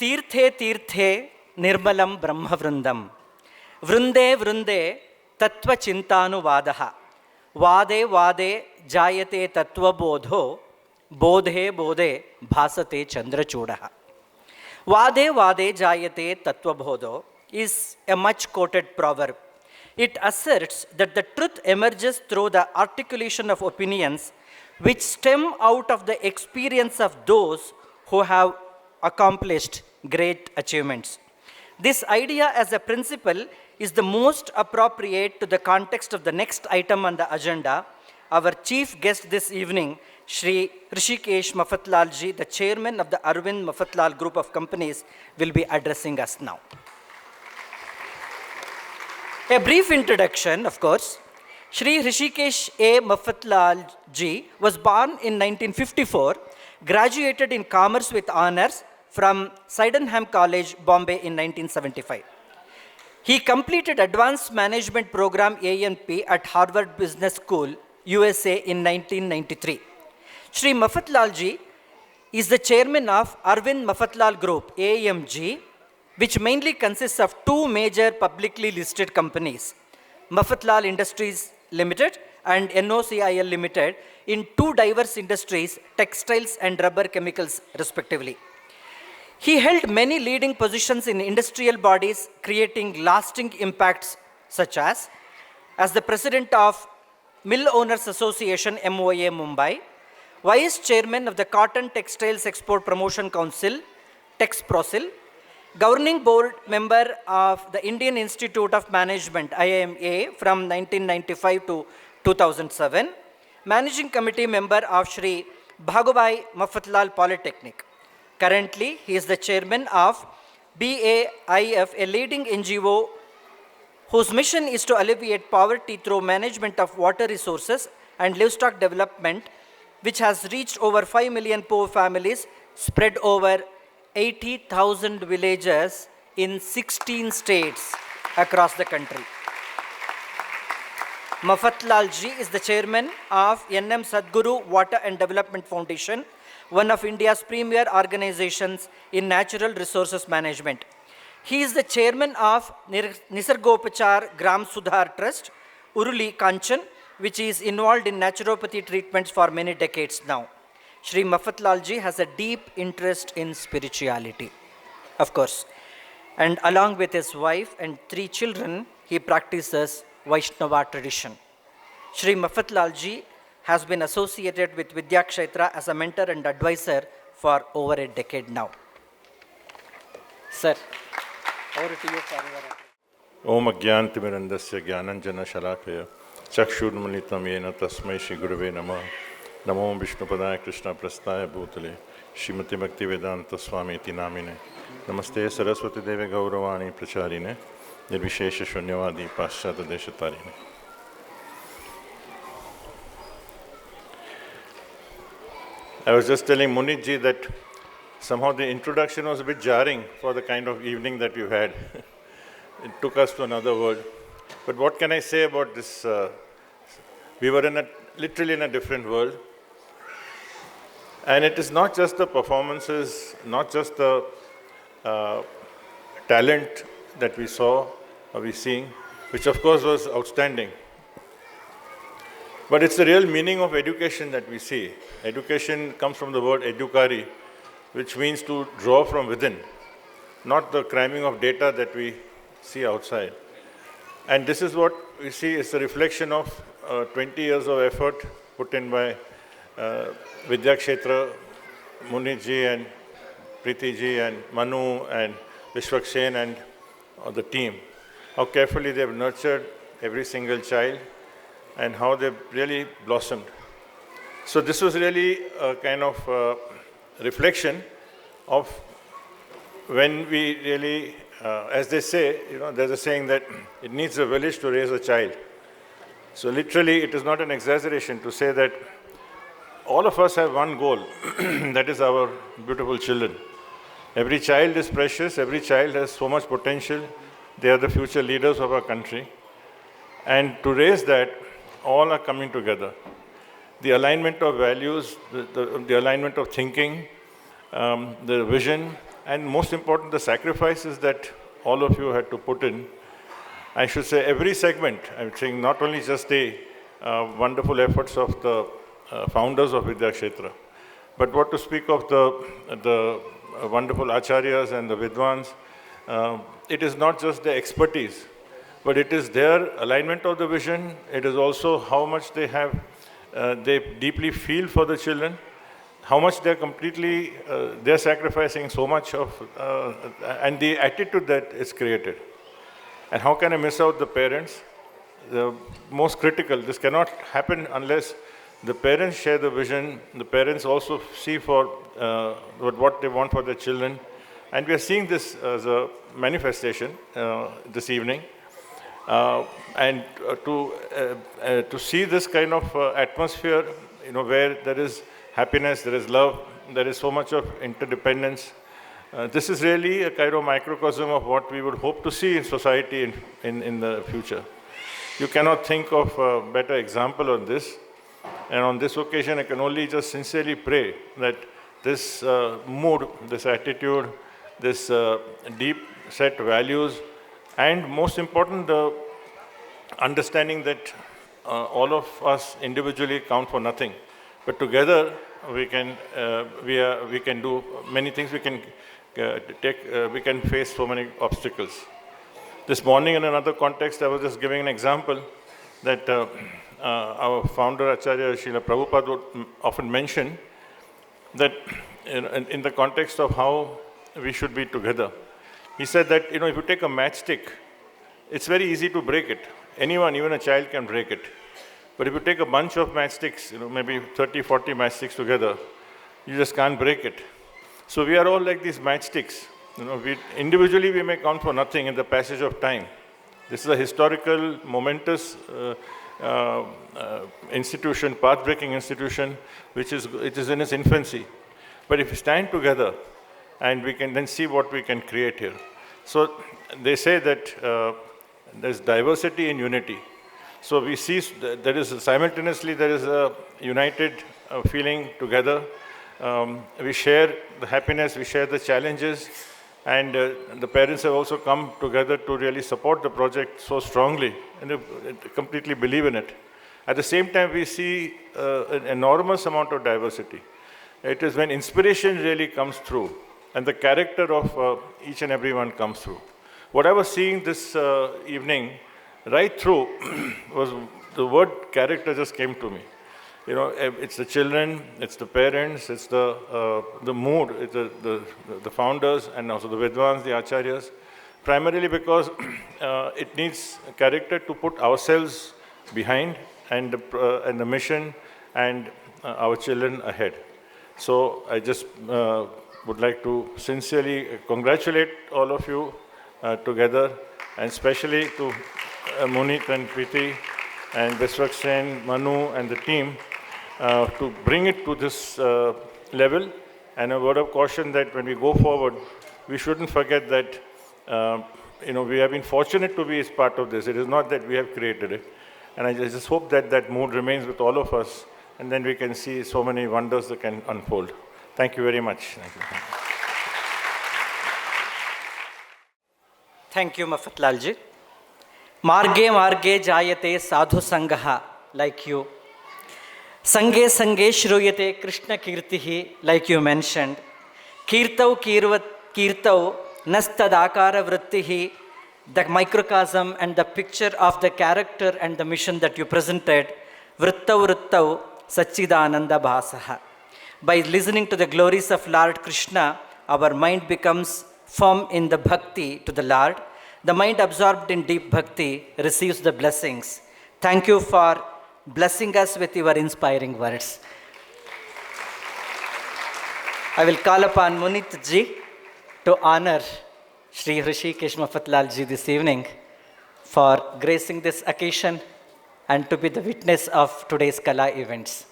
तीर्थे तीर्थे निर्मलं ब्रह्मवृन्दं वृन्दे वृन्दे तत्त्वचिन्तानुवादः वादे वादे जायते तत्त्वबोधो बोधे बोधे भासते चन्द्रचूडः. Vade vade jayate tattvabodho is a much quoted proverb. It asserts that the truth emerges through the articulation of opinions which stem out of the experience of those who have accomplished great achievements. This idea as a principle is the most appropriate to the context of the next item on the agenda. Our chief guest this evening, Shree Hrishikesh Mafatlal Ji, the chairman of the Arvind Mafatlal Group of Companies, will be addressing us now. A brief introduction, of course. Shree Hrishikesh A. Mafatlal Ji was born in 1954, graduated in Commerce with honors from Sydenham College, Bombay in 1975. He completed Advanced Management Program ANP at Harvard Business School, USA in 1993. Shree Mafatlal Ji is the chairman of Arvind Mafatlal Group, AMG, which mainly consists of two major publicly listed companies, Mafatlal Industries Limited and NOCIL Limited, in two diverse industries, textiles and rubber chemicals respectively. He held many leading positions in industrial bodies, creating lasting impacts such as the president of Mill Owners Association, MOA Mumbai, Vice Chairman of the Cotton Textiles Export Promotion Council, TexProsil, Governing Board Member of the Indian Institute of Management, IIMA, from 1995 to 2007, Managing Committee Member of Shree Bhagubai Mafatlal Polytechnic. Currently, he is the Chairman of BAIF, a leading NGO whose mission is to alleviate poverty through management of water resources and livestock development, which has reached over 5 million poor families spread over 80,000 villages in 16 states across the country. Mafatlal Ji is the chairman of NM Sadguru Water and Development Foundation, one of India's premier organizations in natural resources management. He is the chairman of Nisargopachar Gram Sudhar Trust, Uruli Kanchan, which is involved in naturopathy treatments for many decades now. Shree Mafatlal Ji has a deep interest in spirituality, of course. And along with his wife and 3 children, he practices Vaishnava tradition. Shree Mafatlal Ji has been associated with Vidyakshetra as a mentor and advisor for over a decade now. Sir, over to you for your Om Agyantimirandasya Gyananjana Shalakaya Chakshurmalitam Yena Tasmai Shri Gurave Namah Namo Vishnupadaya Krishna Prastaya Bhutale Srimati Bhaktivedanta Swami Iti Namine Namaste Saraswati Deve Gauravani Pracharine Nirvishesha Shunyavadi Paschata Deshatarine. I was just telling Munit ji that somehow the introduction was a bit jarring for the kind of evening that we've had. It took us to another world. But what can I say about this? We were literally in a different world. And it is not just the performances, not just the talent that we saw or we're seeing, which of course was outstanding. But it's the real meaning of education that we see. Education comes from the word edukari, which means to draw from within, not the cramming of data that we see outside. And this is what we see is a reflection of 20 years of effort put in by Vidyakshetra, Muniji and Preeti ji and Manu and Vishwaksen and the team. How carefully they've nurtured every single child and how they've really blossomed. So this was really a kind of reflection of when we really, as they say, there's a saying that it needs a village to raise a child. So literally, it is not an exaggeration to say that all of us have one goal, that is our beautiful children. Every child is precious, every child has so much potential. They are the future leaders of our country. And to raise that, all are coming together. the alignment of values, the alignment of thinking, the vision, and most important, the sacrifices that all of you had to put in. I should say every segment, I'm saying not only just the wonderful efforts of the founders of Vidyakshetra, but what to speak of the wonderful acharyas and the vidwans. It is not just their expertise, but it is their alignment of the vision. It is also how much they have, they deeply feel for the children, how much they're completely, they're sacrificing so much of, and the attitude that is created. And how can I miss out the parents? The most critical, this cannot happen unless the parents share the vision, the parents also see for what they want for their children. And we are seeing this as a manifestation this evening. And to see this kind of atmosphere, where there is happiness, there is love, there is so much of interdependence. This is really a kind of microcosm of what we would hope to see in society in the future. You cannot think of a better example of this. And on this occasion, I can only just sincerely pray that this mood, this attitude, this deep set values, and most important, the understanding that all of us individually count for nothing, but together we can do many things. We can face so many obstacles. This morning, in another context, I was just giving an example that our founder Acharya Srila Prabhupada would often mention that in the context of how we should be together. He said that if you take a matchstick, it's very easy to break it. Anyone, even a child, can break it. But if you take a bunch of matchsticks, maybe 30, 40 matchsticks together, you just can't break it. So we are all like these matchsticks. Individually we may count for nothing in the passage of time. This is a historical, momentous institution, path-breaking institution, which is in its infancy. But if we stand together, and we can then see what we can create here. So they say that there's diversity in unity. So we see there is simultaneously there is a united feeling together. We share the happiness, we share the challenges, and the parents have also come together to really support the project so strongly, and they completely believe in it. At the same time, we see an enormous amount of diversity. It is when inspiration really comes through, and the character of each and every one comes through. What I was seeing this evening, right through, was the word character just came to me. It's the children, it's the parents, it's the mood, it's the founders, and also the vidwans, the acharyas, primarily because it needs character to put ourselves behind and the mission and our children ahead. So I just would like to sincerely congratulate all of you together, and especially to Munit and Preeti and Viswaksen, Manu and the team to bring it to this level. And a word of caution that when we go forward, we shouldn't forget that we have been fortunate to be as part of this. It is not that we have created it. And I just hope that that mood remains with all of us, and then we can see so many wonders that can unfold. Thank you very much. Thank you. Thank you, Mafatlal Ji. Marge marge jayate sadhu sangaha, like you. Sange sange shruyate Krishna kirtihi, like you mentioned. Kirtau kirtau nastadakara vrittihi, the microcosm and the picture of the character and the mission that you presented. Vrittau vrittau sachidananda bhasaha. By listening to the glories of Lord Krishna, our mind becomes firm in the bhakti to the Lord. The mind absorbed in deep bhakti receives the blessings. Thank you for blessing us with your inspiring words. I will call upon Munit Ji to honor Shree Hrishikesh Mafatlal Ji this evening for gracing this occasion and to be the witness of today's Kala events.